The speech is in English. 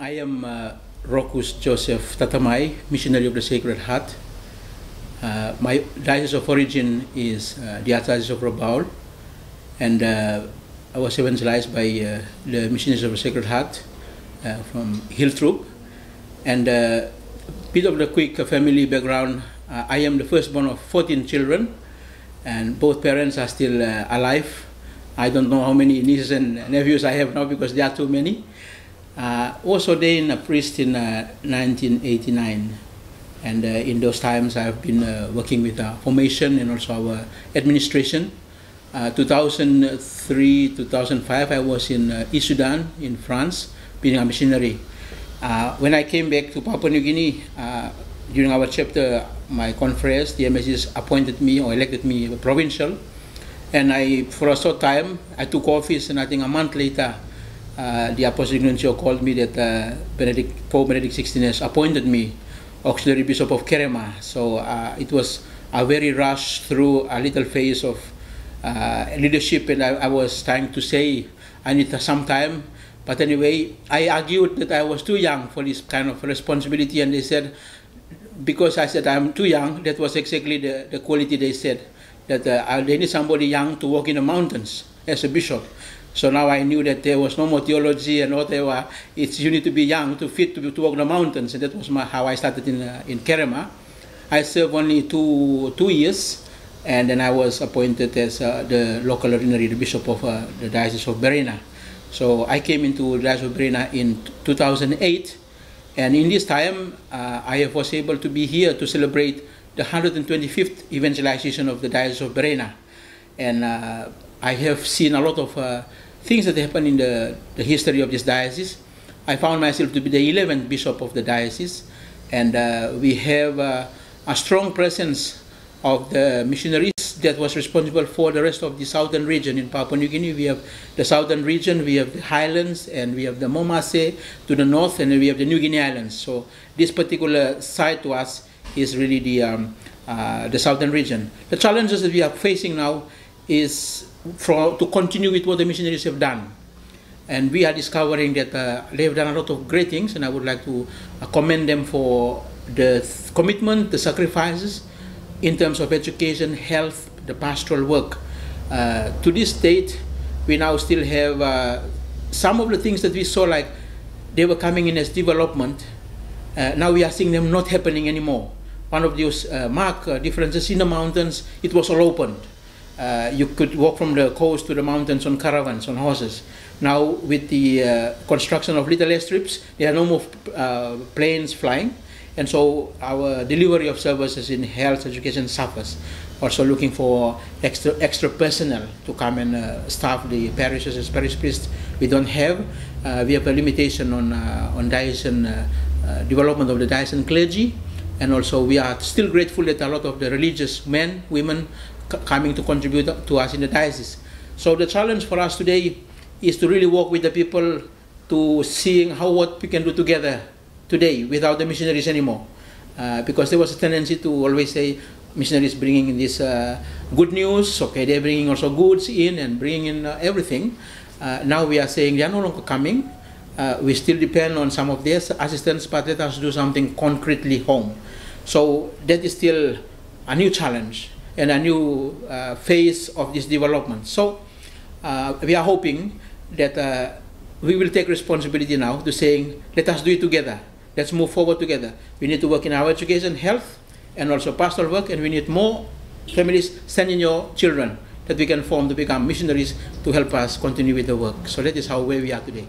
I am Rocus Joseph Tatamay, missionary of the Sacred Heart. My diocese of origin is the Archdiocese of Rabaul, and I was evangelized by the missionaries of the Sacred Heart from Hiltrup. And bit of the quick family background, I am the firstborn of 14 children, and both parents are still alive. I don't know how many nieces and nephews I have now because there are too many. Was ordained a priest in 1989, and in those times I've been working with formation and also our administration. 2003-2005 I was in East Sudan in France being a missionary. When I came back to Papua New Guinea, during our chapter, my conference, the MSS appointed me or elected me provincial, and for a short time I took office, and I think a month later the Apostolic Nuncio called me that Pope Benedict XVI has appointed me Auxiliary Bishop of Kerema. So it was a very rush through a little phase of leadership, and I was trying to say I need some time. But anyway, I argued that I was too young for this kind of responsibility, and they said, because I said I'm too young, that was exactly the quality they said, that they need somebody young to walk in the mountains as a bishop. So now I knew that there was no more theology and whatever. You need to be young to fit to walk the mountains, and that was how I started in Kerema. I served only two years, and then I was appointed as the local ordinary, the bishop of the Diocese of Berena. So I came into the Diocese of Berena in 2008, and in this time I was able to be here to celebrate the 125th evangelization of the Diocese of Berena. And I have seen a lot of things that happen in the history of this diocese. I found myself to be the 11th bishop of the diocese, and we have a strong presence of the missionaries that was responsible for the rest of the southern region in Papua New Guinea. We have the southern region, we have the highlands, and we have the Momase to the north, and we have the New Guinea Islands. So this particular side to us is really the southern region. The challenges that we are facing now is to continue with what the missionaries have done. And we are discovering that they have done a lot of great things, and I would like to commend them for the commitment, the sacrifices in terms of education, health, the pastoral work. To this date, we now still have some of the things that we saw like they were coming in as development. Now we are seeing them not happening anymore. One of those marked differences in the mountains, it was all opened. You could walk from the coast to the mountains on caravans, on horses. Now with the construction of little airstrips, there are no more planes flying, and so our delivery of services in health education suffers. Also looking for extra personnel to come and staff the parishes as parish priests. We don't have. We have a limitation on diocesan development of the diocesan clergy, and also we are still grateful that a lot of the religious men, women, coming to contribute to us in the diocese. So the challenge for us today is to really work with the people to seeing what we can do together today without the missionaries anymore. Because there was a tendency to always say missionaries bringing in this good news, okay, they're bringing also goods in and bringing in everything. Now we are saying they are no longer coming. We still depend on some of their assistance, but let us do something concretely home. So that is still a new challenge and a new phase of this development. So we are hoping that we will take responsibility now to saying, let us do it together. Let's move forward together. We need to work in our education, health, and also pastoral work, and we need more families sending your children that we can form to become missionaries to help us continue with the work. So that is where we are today.